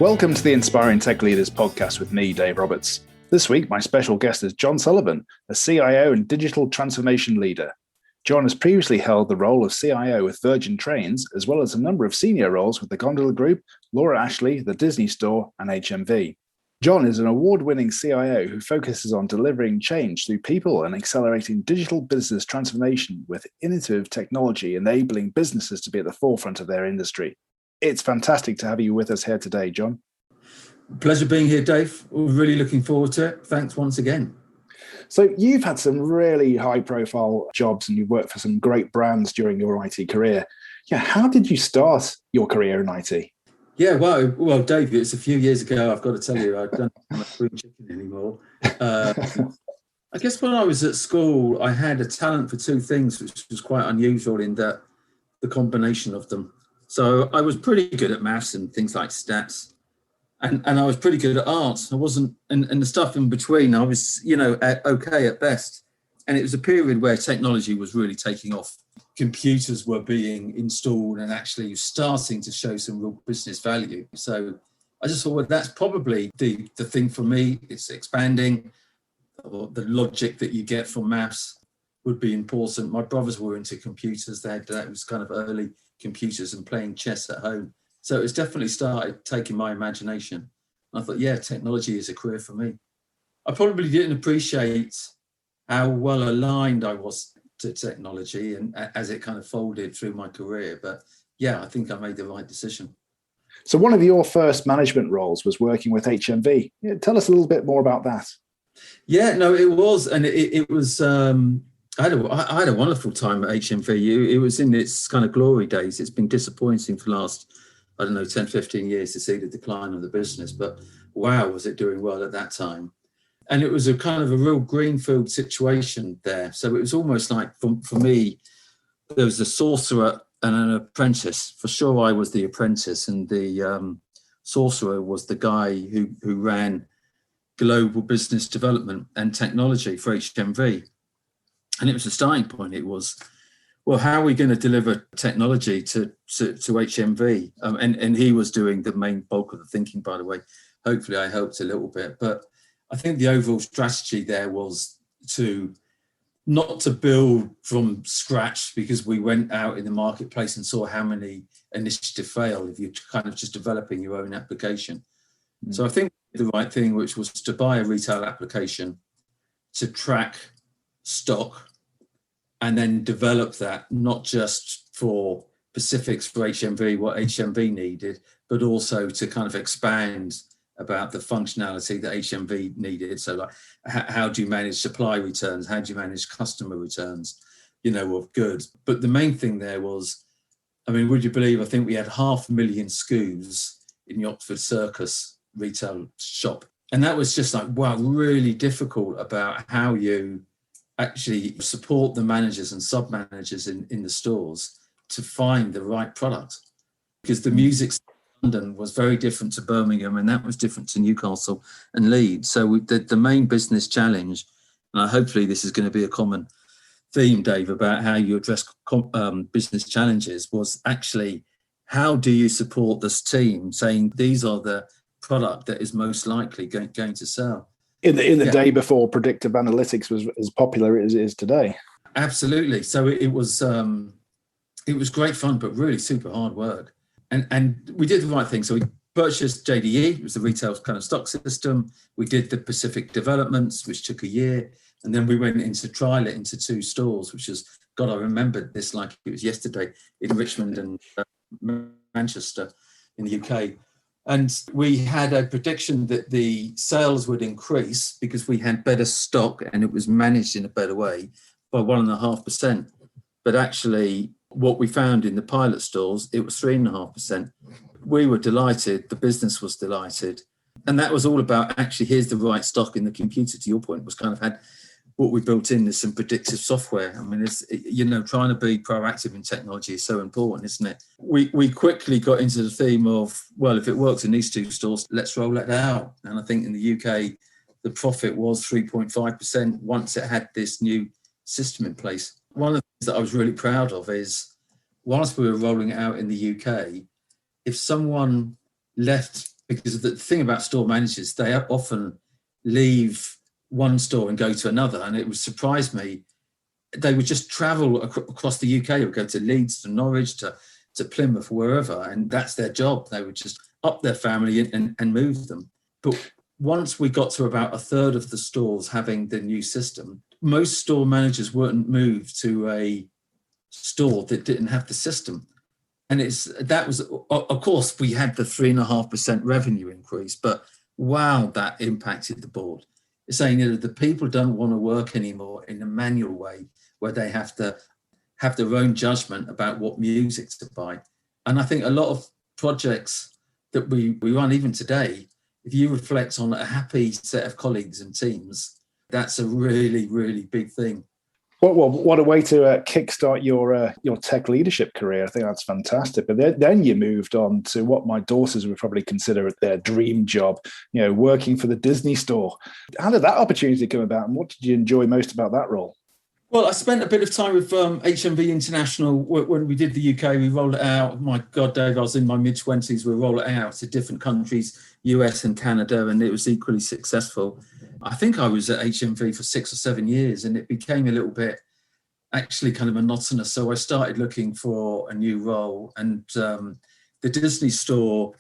Welcome to the Inspiring Tech Leaders podcast with me, Dave Roberts. This week, my special guest is John Sullivan, a CIO and digital transformation leader. John has previously held the role of CIO with Virgin Trains, as well as a number of senior roles with the Gondola Group, Laura Ashley, the Disney Store and HMV. John is an award-winning CIO who focuses on delivering change through people and accelerating digital business transformation with innovative technology, enabling businesses to be at the forefront of their industry. It's fantastic to have you with us here today, John. Pleasure being here, Dave. We're really looking forward to it. Thanks once again. So you've had some really high-profile jobs and you've worked for some great brands during your IT career. Yeah, how did you start your career in IT? Yeah, well, Dave, it's a few years ago. I've got to tell you, I don't have free chicken anymore. I guess when I was at school, I had a talent for two things, which was quite unusual in that the combination of them. So I was pretty good at maths and things like stats, and I was pretty good at arts. I wasn't, and the stuff in between, I was, okay at best. And it was a period where technology was really taking off. Computers were being installed and actually starting to show some real business value. So I just thought, well, that's probably the thing for me. It's expanding, or the logic that you get from maths would be important. My brothers were into computers. That was kind of early computers and playing chess at home. So it's definitely started taking my imagination. And I thought, yeah, technology is a career for me. I probably didn't appreciate how well aligned I was to technology and as it kind of folded through my career. But yeah, I think I made the right decision. So one of your first management roles was working with HMV. Yeah, tell us a little bit more about that. Yeah, no, it was. And it was... I had a wonderful time at HMV. It was in its kind of glory days. It's been disappointing for the last, 10, 15 years to see the decline of the business. But wow, was it doing well at that time. And it was a kind of a real greenfield situation there. So it was almost like, for me, there was a sorcerer and an apprentice. For sure, I was the apprentice, and the sorcerer was the guy who ran global business development and technology for HMV. And it was a starting point. It was, well, how are we going to deliver technology to HMV? And he was doing the main bulk of the thinking, by the way. Hopefully I helped a little bit. But I think the overall strategy there was not to build from scratch, because we went out in the marketplace and saw how many initiatives fail if you're kind of just developing your own application. Mm. So I think the right thing, which was to buy a retail application to track stock and then develop that, not just for specifics for HMV, what HMV needed, but also to kind of expand about the functionality that HMV needed. So like, how do you manage supply returns? How do you manage customer returns, of goods? But the main thing there was, would you believe, I think we had 500,000 SKUs in the Oxford Circus retail shop. And that was just like, wow, really difficult about how you actually support the managers and sub-managers in the stores to find the right product. Because the music in London was very different to Birmingham, and that was different to Newcastle and Leeds. So the main business challenge, and hopefully this is going to be a common theme, Dave, about how you address business challenges, was actually, how do you support this team saying these are the product that is most likely going to sell? In the day before predictive analytics was as popular as it is today. Absolutely. So it was great fun, but really super hard work. And we did the right thing. So we purchased JDE, it was the retail kind of stock system. We did the Pacific developments, which took a year. And then we went into trial it into 2 stores, which is, God, I remembered this like it was yesterday, in Richmond and Manchester in the UK. And we had a prediction that the sales would increase because we had better stock and it was managed in a better way by 1.5%. But actually, what we found in the pilot stores, it was 3.5%. We were delighted. The business was delighted. And that was all about, actually, here's the right stock in the computer, to your point, was kind of had what we built in is some predictive software. It's, trying to be proactive in technology is so important, isn't it? We quickly got into the theme of, well, if it works in these 2 stores, let's roll it out. And I think in the UK, the profit was 3.5% once it had this new system in place. One of the things that I was really proud of is, whilst we were rolling it out in the UK, if someone left because the thing about store managers, they often leave one store and go to another. And it would surprise me. They would just travel across the UK, or go to Leeds, to Norwich, to Plymouth, wherever. And that's their job. They would just up their family and move them. But once we got to about a third of the stores having the new system, most store managers weren't moved to a store that didn't have the system. And that was, of course, we had the 3.5% revenue increase, but wow, that impacted the board. It's saying, the people don't want to work anymore in a manual way where they have to have their own judgment about what music to buy. And I think a lot of projects that we run even today, if you reflect on a happy set of colleagues and teams, that's a really, really big thing. Well, what a way to kickstart your tech leadership career. I think that's fantastic. But then you moved on to what my daughters would probably consider their dream job, working for the Disney Store. How did that opportunity come about, and what did you enjoy most about that role? Well, I spent a bit of time with HMV International. When we did the UK, we rolled it out. My God, Dave, I was in my mid-20s. We rolled it out to different countries, US and Canada, and it was equally successful. I think I was at HMV for 6 or 7 years, and it became a little bit actually kind of monotonous. So I started looking for a new role, and the Disney Store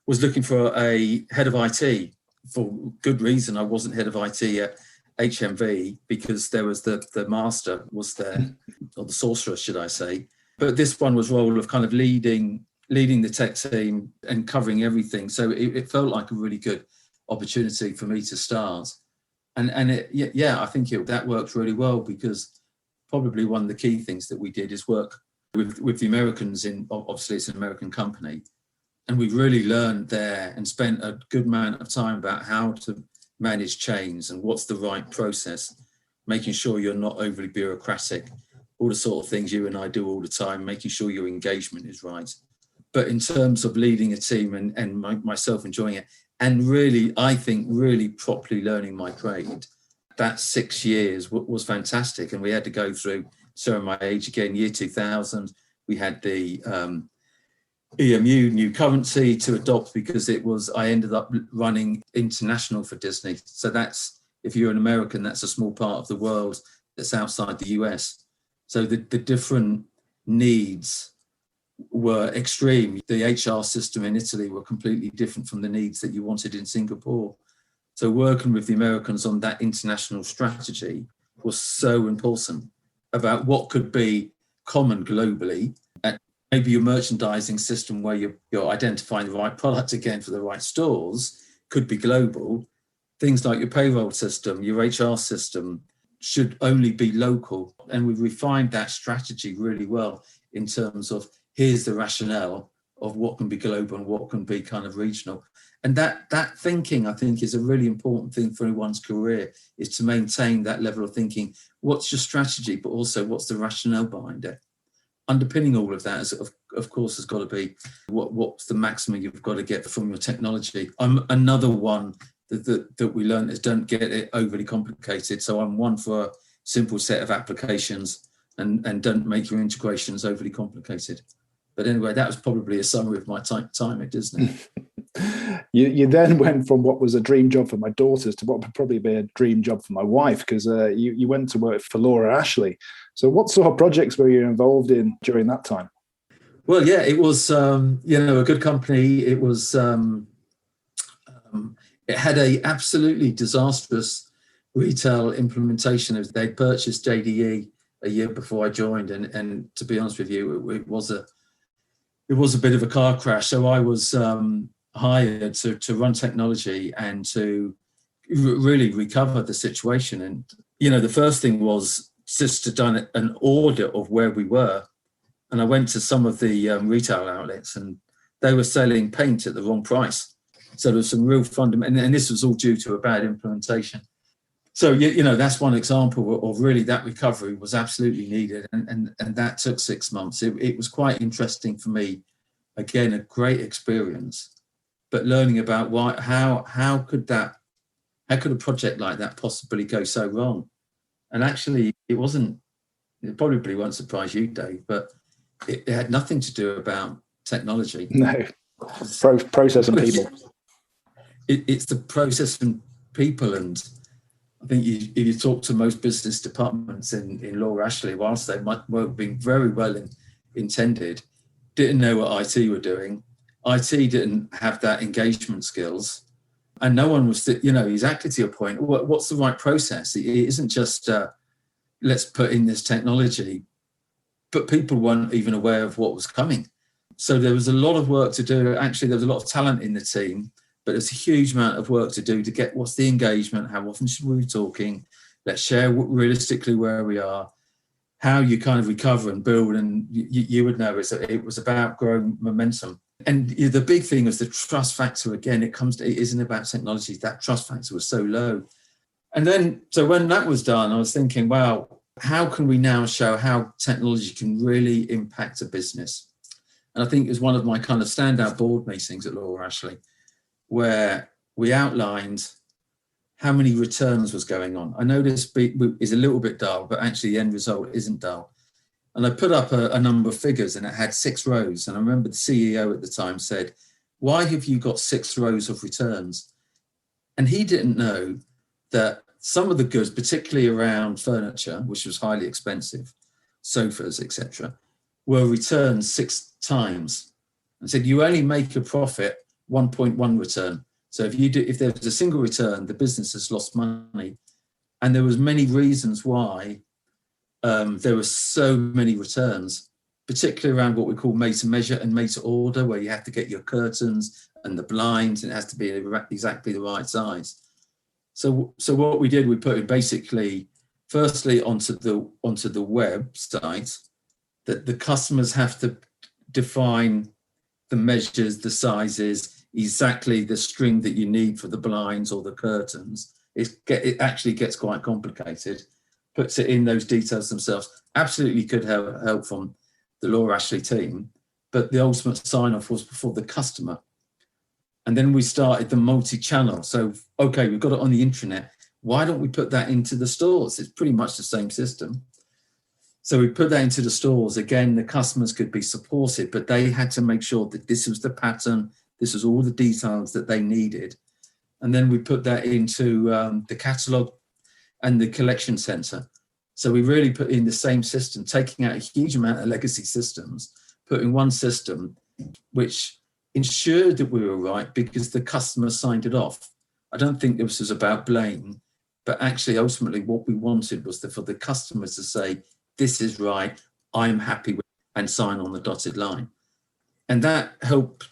was looking for a head of IT for good reason. I wasn't head of IT at HMV because there was the master was there, or the sorcerer, should I say. But this one was role of kind of leading the tech team and covering everything. So it felt like a really good opportunity for me to start. And I think that worked really well, because probably one of the key things that we did is work with the Americans obviously it's an American company. And we really learned there and spent a good amount of time about how to manage change and what's the right process, making sure you're not overly bureaucratic, all the sort of things you and I do all the time, making sure your engagement is right. But in terms of leading a team and myself enjoying it, and really, I think, really properly learning my trade, that 6 years was fantastic. And we had to go through, so my age again, year 2000, we had the EMU, new currency, to adopt, because I ended up running international for Disney. So that's, if you're an American, that's a small part of the world that's outside the US. So the different needs were extreme. The HR system in Italy were completely different from the needs that you wanted in Singapore. So working with the Americans on that international strategy was so important about what could be common globally. And maybe your merchandising system, where you're identifying the right product again for the right stores, could be global. Things like your payroll system, your HR system should only be local. And we refined that strategy really well in terms of, here's the rationale of what can be global and what can be kind of regional. And that thinking, I think, is a really important thing for anyone's career, is to maintain that level of thinking. What's your strategy, but also what's the rationale behind it? Underpinning all of that, of course, has got to be what's the maximum you've got to get from your technology. I'm another one that we learned is, don't get it overly complicated. So I'm one for a simple set of applications, and don't make your integrations overly complicated. But anyway, that was probably a summary of my time at Disney. You then went from what was a dream job for my daughters to what would probably be a dream job for my wife, because you went to work for Laura Ashley. So what sort of projects were you involved in during that time? Well, yeah, it was a good company. It was it had a absolutely disastrous retail implementation. They purchased JDE a year before I joined, and to be honest with you, it was a bit of a car crash. So I was hired to run technology and to really recover the situation. And the first thing was just to done an audit of where we were. And I went to some of the retail outlets, and they were selling paint at the wrong price. So there was some real fundamental, and this was all due to a bad implementation. So, that's one example of really that recovery was absolutely needed. And that took 6 months. It was quite interesting for me. Again, a great experience, but learning about how could a project like that possibly go so wrong? And actually, it probably won't surprise you, Dave, but it had nothing to do about technology. No, process and people. it's the process and people. And I think if you talk to most business departments in Laura Ashley, whilst they might have been very well intended, didn't know what IT were doing. IT didn't have that engagement skills. And no one was, exactly to your point, what's the right process? It isn't just, let's put in this technology, but people weren't even aware of what was coming. So there was a lot of work to do. Actually, there was a lot of talent in the team, but there's a huge amount of work to do to get what's the engagement, how often should we be talking, let's share realistically where we are, how you kind of recover and build. And you would know it was about growing momentum. And the big thing was the trust factor. Again, it isn't about technology. That trust factor was so low. And then, so when that was done, I was thinking, wow, how can we now show how technology can really impact a business? And I think it was one of my kind of standout board meetings at Laura Ashley, where we outlined how many returns was going on. I know this is a little bit dull, but actually the end result isn't dull. And I put up a number of figures, and it had 6 rows. And I remember the CEO at the time said, why have you got 6 rows of returns? And he didn't know that some of the goods, particularly around furniture, which was highly expensive, sofas, etc., were returned 6 times. And said, you only make a profit 1.1 return. So if there was a single return, the business has lost money. And there was many reasons why there were so many returns, particularly around what we call made to measure and made to order, where you have to get your curtains and the blinds, and it has to be exactly the right size. So what we did, we put it basically, firstly, onto the website, that the customers have to define the measures, the sizes, exactly the string that you need for the blinds or the curtains. It actually gets quite complicated. Puts it in those details themselves. Absolutely could have help from the Laura Ashley team, but the ultimate sign-off was before the customer. And then we started the multi-channel. So, okay, we've got it on the intranet. Why don't we put that into the stores? It's pretty much the same system. So we put that into the stores. Again, the customers could be supported, but they had to make sure that this was the pattern, this was all the details that they needed. And then we put that into the catalogue and the collection centre. So we really put in the same system, taking out a huge amount of legacy systems, putting one system which ensured that we were right because the customer signed it off. I don't think this was about blame, but actually ultimately what we wanted was for the customers to say, this is right, I'm happy with it, and sign on the dotted line. And that helped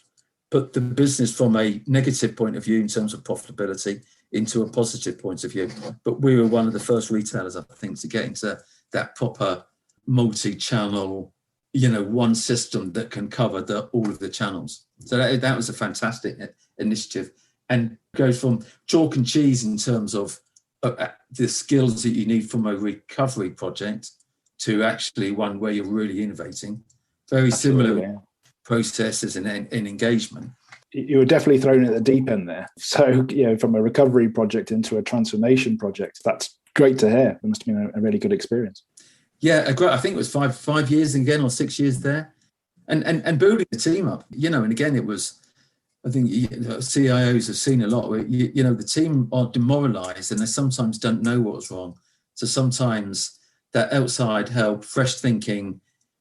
put the business from a negative point of view in terms of profitability into a positive point of view. But we were one of the first retailers, I think, to get into that proper multi-channel, one system that can cover all of the channels. So that was a fantastic initiative, and goes from chalk and cheese in terms of the skills that you need from a recovery project to actually one where you're really innovating. Very similar processes and engagement. You were definitely thrown at the deep end there. So, from a recovery project into a transformation project, that's great to hear. It must have been a really good experience. Yeah, I think it was five years again, or 6 years there, and building the team up. And again, it was, I think CIOs have seen a lot where the team are demoralised and they sometimes don't know what's wrong. So sometimes that outside help, fresh thinking,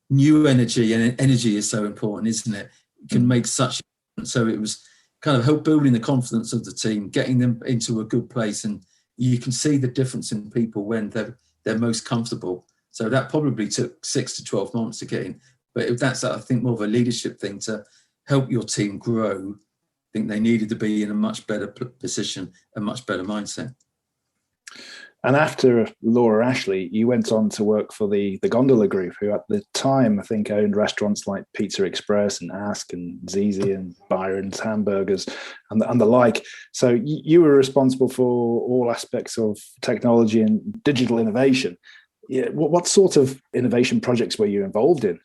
new energy, and energy is so important, isn't it? It can make such. So it was kind of help building the confidence of the team, getting them into a good place, and you can see the difference in people when they're most comfortable. So that probably took 6 to 12 months to get in. But that's, I think, more of a leadership thing to help your team grow. I think they needed to be in a much better position, a much better mindset. And after Laura Ashley, you went on to work for the Gondola Group, who at the time, I think, owned restaurants like Pizza Express and Ask and Zizi and Byron's Hamburgers and the like. So you were responsible for all aspects of technology and digital innovation. Yeah, what sort of innovation projects were you involved in?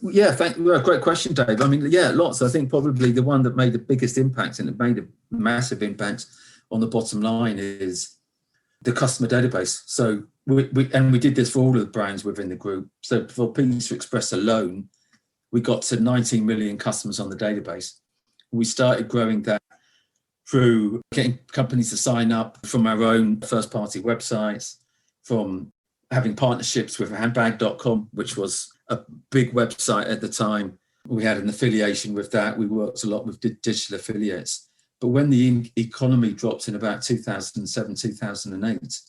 Yeah, great question, Dave. I mean, lots. I think probably the one that made the biggest impact, and it made a massive impact on the bottom line, is the customer database. So we did this for all of the brands within the group. So for Pizza Express alone, we got to 19 million customers on the database. We started growing that through getting companies to sign up, from our own first-party websites, from having partnerships with handbag.com, which was a big website at the time. We had an affiliation with that. We worked a lot with digital affiliates. But when the economy dropped in about 2007, 2008,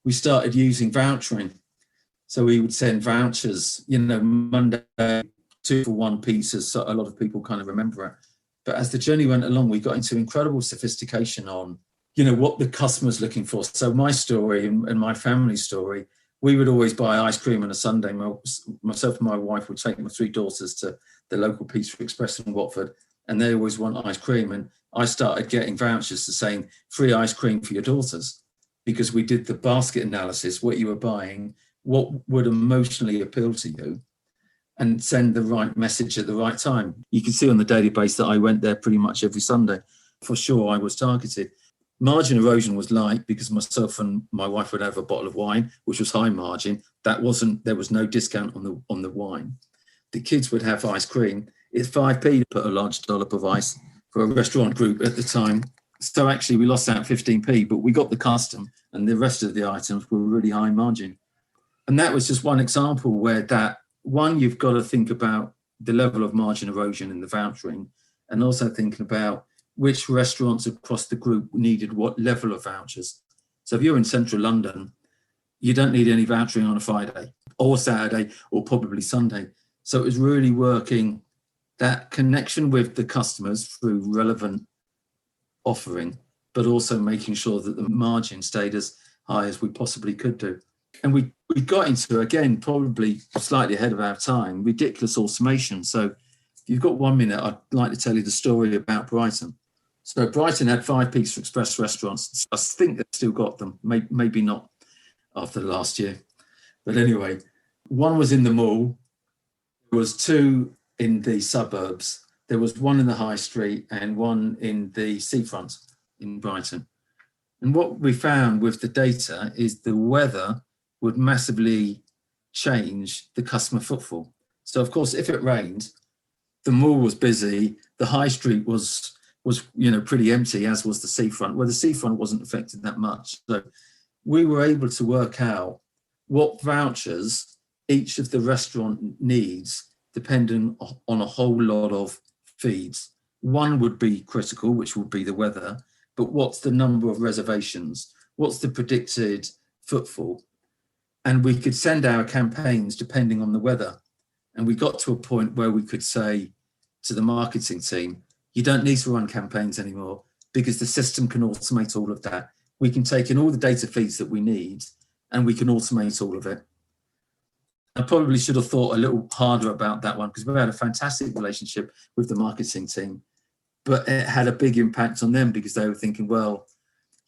we started using vouchering. So we would send vouchers, Monday, 2-for-1 pizzas. So a lot of people kind of remember it. But as the journey went along, we got into incredible sophistication on, what the customer's looking for. So my story and my family's story, we would always buy ice cream on a Sunday. Myself and my wife would take my 3 daughters to the local Pizza Express in Watford, and they always want ice cream. And I started getting vouchers to saying free ice cream for your daughters, because we did the basket analysis, what you were buying, what would emotionally appeal to you, and send the right message at the right time. You can see on the daily basis that I went there pretty much every Sunday. For sure, I was targeted. Margin erosion was light because myself and my wife would have a bottle of wine, which was high margin. There was no discount on the wine. The kids would have ice cream. It's 5p to put a large dollop of ice for a restaurant group at the time. So actually we lost out 15p, but we got the custom, and the rest of the items were really high margin. And that was just one example where you've got to think about the level of margin erosion in the vouchering, and also thinking about which restaurants across the group needed what level of vouchers. So if you're in central London, you don't need any vouchering on a Friday or Saturday or probably Sunday. So it was really working that connection with the customers through relevant offering, but also making sure that the margin stayed as high as we possibly could do. And we got into, again, probably slightly ahead of our time, ridiculous automation. So if you've got 1 minute, I'd like to tell you the story about Brighton. So Brighton had 5 Pizza Express restaurants. I think they've still got them, maybe not after last year. But anyway, one was in the mall. There was 2 in the suburbs. There was 1 in the high street and 1 in the seafront in Brighton. And what we found with the data is the weather would massively change the customer footfall. So of course, if it rained, the mall was busy, the high street was pretty empty, as was the seafront, where the seafront wasn't affected that much. So we were able to work out what vouchers each of the restaurant needs, depending on a whole lot of feeds. One would be critical, which would be the weather, but what's the number of reservations? What's the predicted footfall? And we could send our campaigns depending on the weather. And we got to a point where we could say to the marketing team, you don't need to run campaigns anymore because the system can automate all of that. We can take in all the data feeds that we need and we can automate all of it. I probably should have thought a little harder about that one, because we had a fantastic relationship with the marketing team, but it had a big impact on them because they were thinking, well,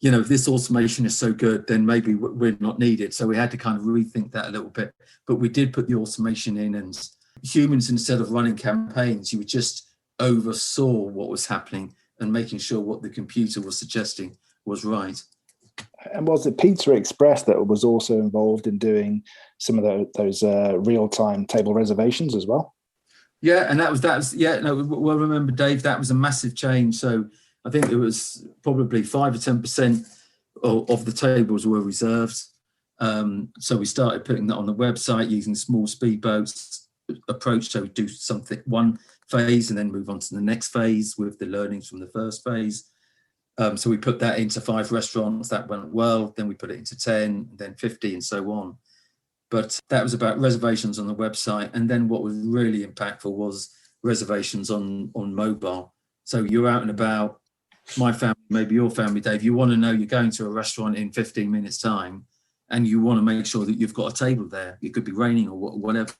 if this automation is so good, then maybe we're not needed. So we had to kind of rethink that a little bit. But we did put the automation in, and humans, instead of running campaigns, you just oversaw what was happening and making sure what the computer was suggesting was right. And was it Pizza Express that was also involved in doing some of those real-time table reservations as well? Yeah, and that was well, remember, Dave, that was a massive change. So I think it was probably 5 or 10% of the tables were reserved. So we started putting that on the website using small speedboats approach. So we do something one phase and then move on to the next phase with the learnings from the first phase. So we put that into 5 restaurants. That went well. Then we put it into 10, then 50, and so on. But that was about reservations on the website. And then what was really impactful was reservations on mobile. So you're out and about, my family, maybe your family, Dave, you want to know you're going to a restaurant in 15 minutes time and you want to make sure that you've got a table there. It could be raining or whatever,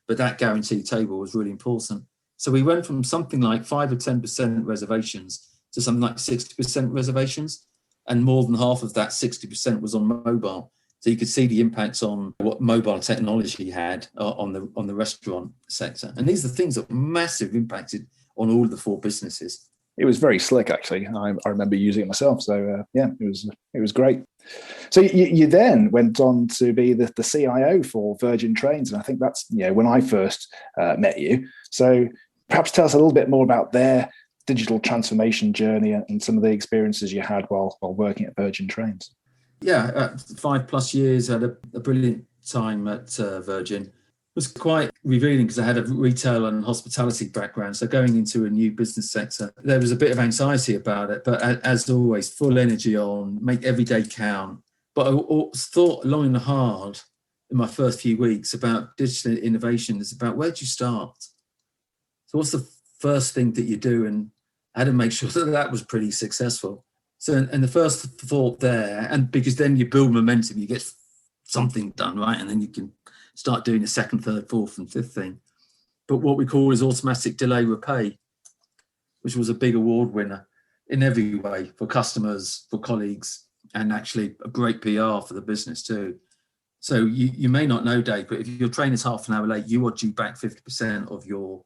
but that guaranteed table was really important. So we went from something like 5 or 10% reservations to something like 60% reservations, and more than half of that 60% was on mobile. So you could see the impacts on what mobile technology had on the restaurant sector. And these are the things that massively impacted on all of the 4 businesses. It was very slick, actually. I remember using it myself. So it was great. So you then went on to be the CIO for Virgin Trains, and I think that's when I first met you. So perhaps tell us a little bit more about their digital transformation journey and some of the experiences you had while working at Virgin Trains. Yeah, 5+ years, I had a brilliant time at Virgin. It was quite revealing because I had a retail and hospitality background. So going into a new business sector, there was a bit of anxiety about it. But as always, full energy on, make every day count. But I thought long and hard in my first few weeks about digital innovation. It's about, where do you start? So what's the first thing that you do? And I had to make sure that was pretty successful. So, and the first thought there, and because then you build momentum, you get something done, right? And then you can start doing the second, third, fourth, and fifth thing. But what we call is automatic delay repay, which was a big award winner in every way for customers, for colleagues, and actually a great PR for the business too. So you may not know, Dave, but if your train is half an hour late, you are due back 50% of your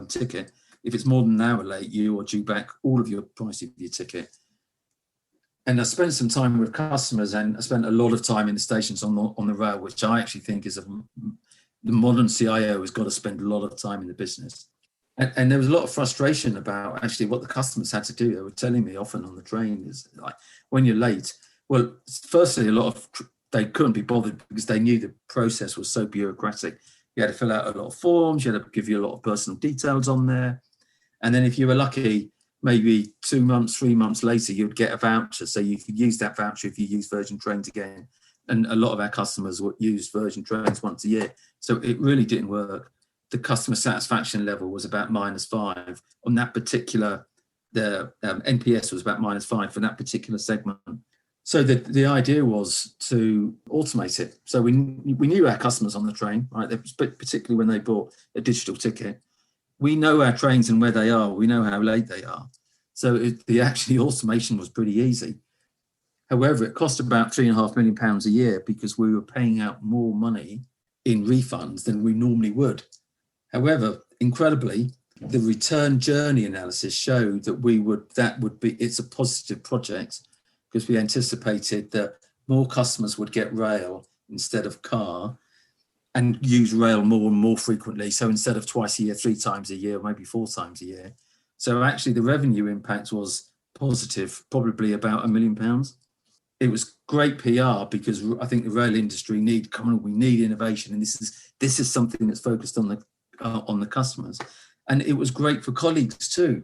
ticket. If it's more than an hour late, you are due back all of your price of your ticket. And I spent some time with customers, and I spent a lot of time in the stations on the rail, which I actually think is the modern CIO has got to spend a lot of time in the business. And there was a lot of frustration about actually what the customers had to do. They were telling me often on the train is like, when you're late, well, firstly, they couldn't be bothered because they knew the process was so bureaucratic. You had to fill out a lot of forms, you had to give you a lot of personal details on there. And then if you were lucky, maybe 2 months, 3 months later, you'd get a voucher. So you could use that voucher if you use Virgin Trains again. And a lot of our customers would use Virgin Trains once a year. So it really didn't work. The customer satisfaction level was about -5 on that particular, the NPS was about -5 for that particular segment. So the idea was to automate it. So we knew our customers on the train, right? Particularly when they bought a digital ticket. We know our trains and where they are. We know how late they are. So the automation was pretty easy. However, it cost about £3.5 million a year because we were paying out more money in refunds than we normally would. However, incredibly, the return journey analysis showed that it's a positive project because we anticipated that more customers would get rail instead of car, and use rail more and more frequently. So instead of twice a year, 3 times a year, maybe 4 times a year. So actually the revenue impact was positive, probably about £1 million. It was great PR because I think the rail industry we need innovation. And this is something that's focused on the customers. And it was great for colleagues too,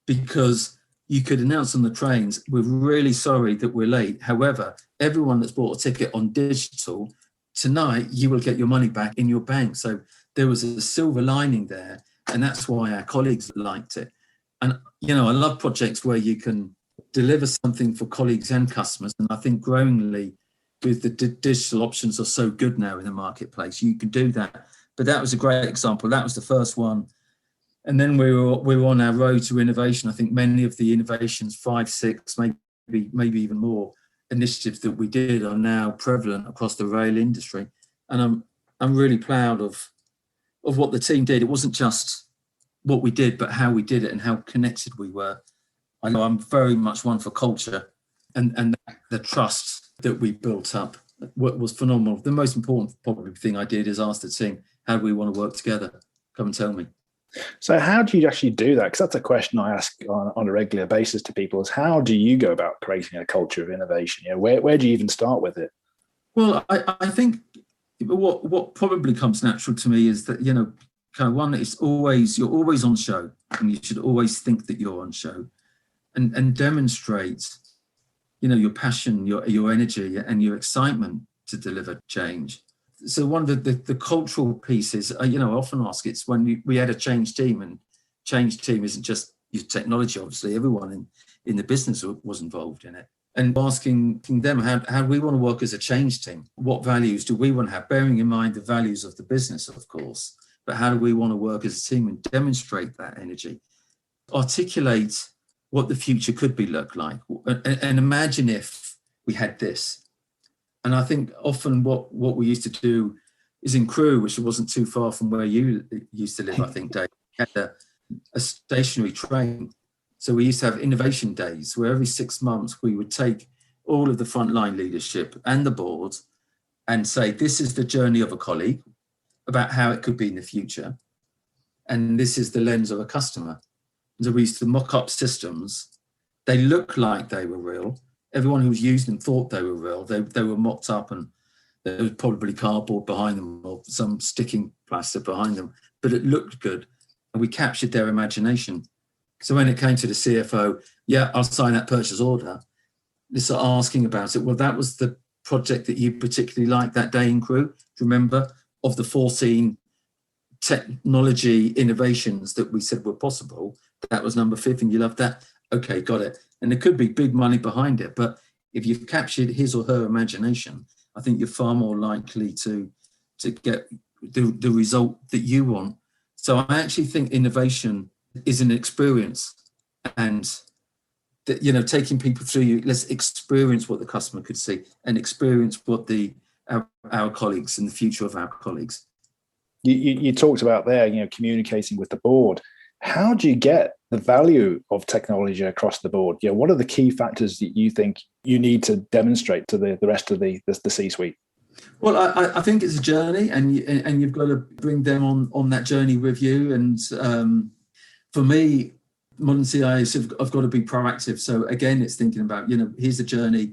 because you could announce on the trains, we're really sorry that we're late. However, everyone that's bought a ticket on digital, tonight you will get your money back in your bank. So there was a silver lining there, and that's why our colleagues liked it. And I love projects where you can deliver something for colleagues and customers, and I think growingly with the digital options are so good now in the marketplace, you can do that. But that was a great example. That was the first one. And then we were on our road to innovation. I think many of the innovations, 5, 6, maybe even more initiatives that we did are now prevalent across the rail industry. And I'm really proud of what the team did. It wasn't just what we did, but how we did it and how connected we were. I know I'm very much one for culture, and the trust that we built up was phenomenal. The most important probably thing I did is ask the team, how do we want to work together? Come and tell me. So how do you actually do that? Because that's a question I ask on a regular basis to people, is how do you go about creating a culture of innovation? Where do you even start with it? Well, I think what probably comes natural to me is that, kind of one, you're always on show, and you should always think that you're on show and demonstrate, your passion, your energy and your excitement to deliver change. So one of the cultural pieces, I often ask, it's when we had a change team, and change team isn't just your technology, obviously, everyone in the business was involved in it. And asking them, how do we want to work as a change team? What values do we want to have? Bearing in mind the values of the business, of course, but how do we want to work as a team and demonstrate that energy? Articulate what the future could look like, and imagine if we had this. And I think often what we used to do is in Crewe, which wasn't too far from where you used to live, I think, Dave, had a stationary train. So we used to have innovation days where every 6 months we would take all of the frontline leadership and the board and say, this is the journey of a colleague about how it could be in the future. And this is the lens of a customer. So we used to mock up systems. They looked like they were real. Everyone who was using them thought they were real. They were mocked up, and there was probably cardboard behind them or some sticking plaster behind them, but it looked good. And we captured their imagination. So when it came to the CFO, yeah, I'll sign that purchase order. They start asking about it. Well, that was the project that you particularly liked that day in Crew. Do you remember, of the 14 technology innovations that we said were possible, that was number 5, and you loved that? Okay, got it. And there could be big money behind it, but if you've captured his or her imagination, I think you're far more likely to get the result that you want. So I actually think innovation is an experience, and that, you know, taking people through, let's experience what the customer could see and experience what our colleagues and the future of our colleagues. You talked about there, you know, communicating with the board. How do you get the value of technology across the board? You know, what are the key factors that you think you need to demonstrate to the rest of the C-suite? Well, I think it's a journey, and you've got to bring them on that journey with you. And for me, modern CIOs have got to be proactive. So again, it's thinking about, you know, here's the journey,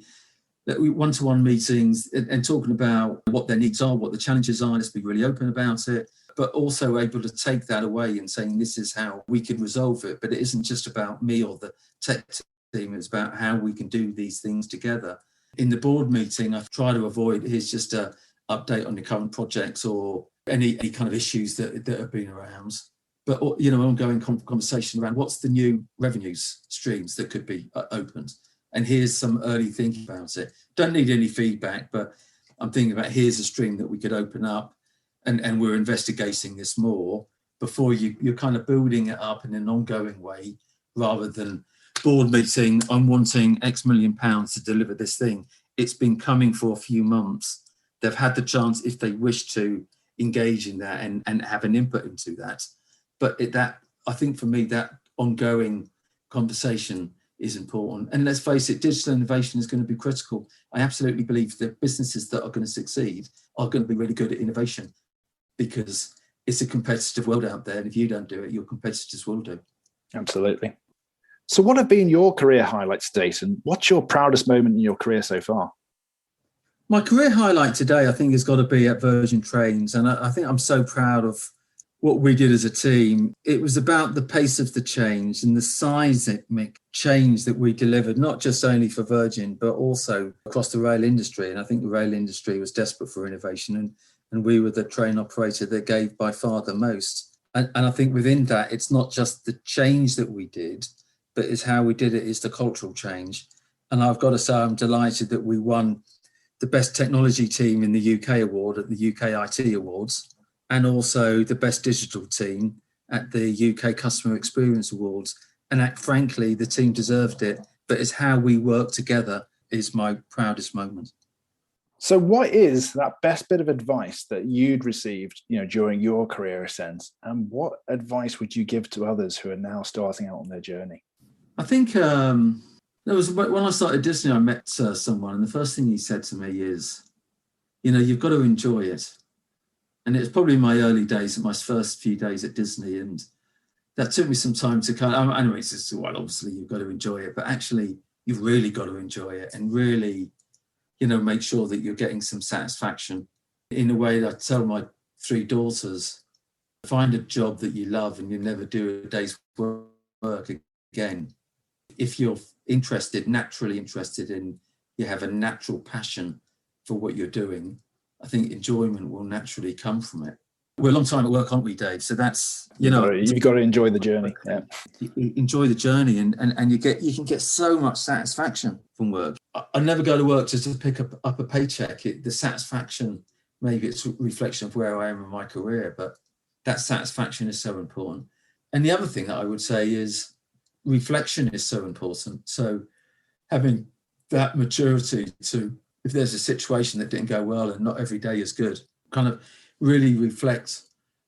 that we one-to-one meetings and talking about what their needs are, what the challenges are. Let's be really open about it, but also able to take that away and saying, this is how we can resolve it. But it isn't just about me or the tech team. It's about how we can do these things together. In the board meeting, I've tried to avoid, here's just an update on the current projects or any kind of issues that have been around. But, you know, ongoing conversation around what's the new revenues streams that could be opened. And here's some early thinking about it. Don't need any feedback, but I'm thinking about, here's a stream that we could open up, and we're investigating this more before you're kind of building it up in an ongoing way, rather than board meeting, I'm wanting X million pounds to deliver this thing. It's been coming for a few months. They've had the chance, if they wish to, engage in that and have an input into that. But I think for me, that ongoing conversation is important. And let's face it, digital innovation is going to be critical. I absolutely believe that businesses that are going to succeed are going to be really good at innovation, because it's a competitive world out there. And if you don't do it, your competitors will do. Absolutely. So what have been your career highlights to date, and what's your proudest moment in your career so far? My career highlight today, I think, has got to be at Virgin Trains. And I think I'm so proud of what we did as a team. It was about the pace of the change and the seismic change that we delivered, not just only for Virgin, but also across the rail industry. And I think the rail industry was desperate for innovation, and we were the train operator that gave by far the most. And I think within that, it's not just the change that we did, but it's how we did it, is the cultural change. And I've got to say, I'm delighted that we won the Best Technology Team in the UK award at the UK IT Awards, and also the Best Digital Team at the UK Customer Experience Awards. And frankly, the team deserved it, but it's how we work together is my proudest moment. So what is that best bit of advice that you'd received, you know, during your career ascent? And what advice would you give to others who are now starting out on their journey? I think there was, when I started Disney, I met someone, and the first thing he said to me is, you know, you've got to enjoy it. And it's probably my early days, my first few days at Disney, and that took me some time to kind of, anyway, it's just, well, obviously you've got to enjoy it, but actually you've really got to enjoy it and really, you know, make sure that you're getting some satisfaction. In a way that I tell my 3 daughters, find a job that you love and you never do a day's work again. If you're naturally interested in, you have a natural passion for what you're doing, I think enjoyment will naturally come from it. We're a long time at work, aren't we, Dave? So that's, you know, you've got to enjoy the journey. Yeah. Enjoy the journey, and you can get so much satisfaction from work. I never go to work just to pick up a paycheck. The satisfaction, maybe it's a reflection of where I am in my career, but that satisfaction is so important. And the other thing that I would say is reflection is so important. So having that maturity to, if there's a situation that didn't go well, and not every day is good, kind of really reflect,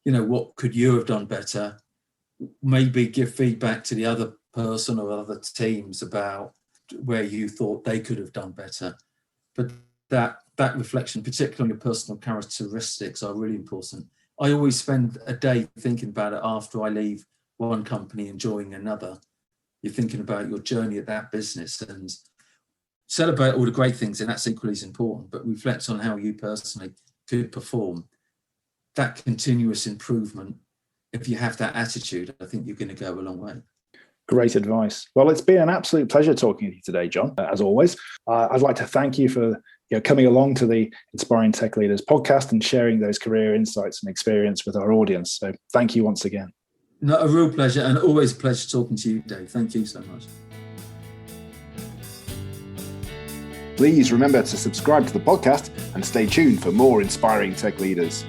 you know, what could you have done better? Maybe give feedback to the other person or other teams about where you thought they could have done better. But that reflection, particularly on your personal characteristics, are really important. I always spend a day thinking about it after I leave one company enjoying another. You're thinking about your journey at that business and celebrate all the great things, and that's equally as important, but reflect on how you personally could perform. That continuous improvement, if you have that attitude, I think you're going to go a long way. Great advice. Well, it's been an absolute pleasure talking to you today, John, as always. I'd like to thank you for coming along to the Inspiring Tech Leaders podcast and sharing those career insights and experience with our audience. So thank you once again. No, a real pleasure, and always a pleasure talking to you, Dave. Thank you so much. Please remember to subscribe to the podcast and stay tuned for more Inspiring Tech Leaders.